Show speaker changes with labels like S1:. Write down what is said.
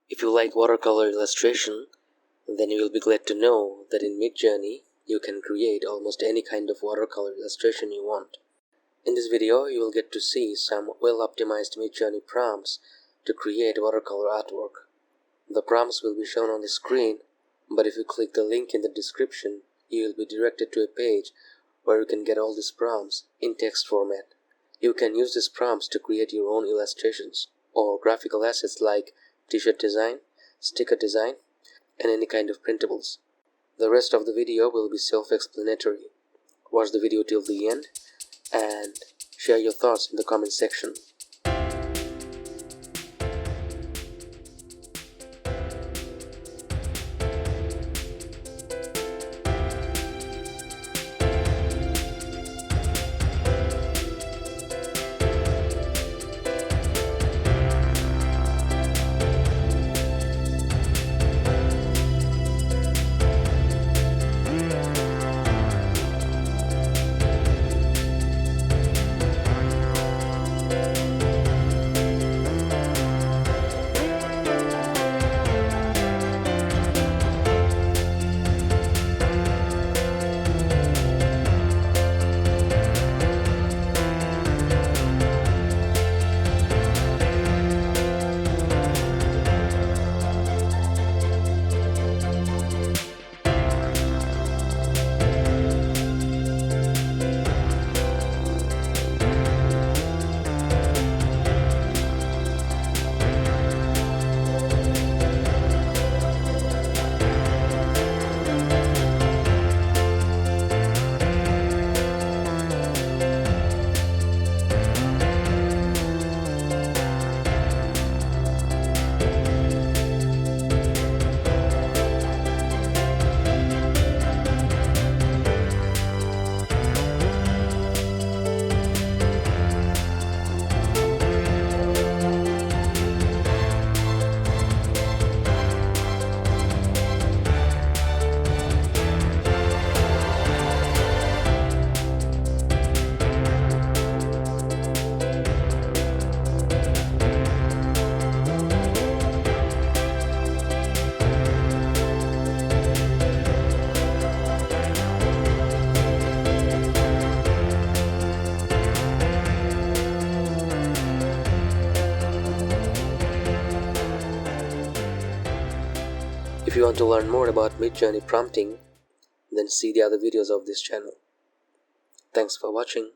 S1: If you like watercolor illustration, then you will be glad to know that in Midjourney, you can create almost any kind of watercolor illustration you want. In this video, you will get to see some well-optimized Midjourney prompts to create watercolor artwork. The prompts will be shown on the screen, but if you click the link in the description, you will be directed to a page where you can get all these prompts in text format. You can use these prompts to create your own illustrations or graphical assets like t-shirt design, sticker design, and any kind of printables. The rest of the video will be self-explanatory. Watch the video till the end and share your thoughts in the comment section. If you want to learn more about Midjourney prompting, then see the other videos of this channel. Thanks for watching.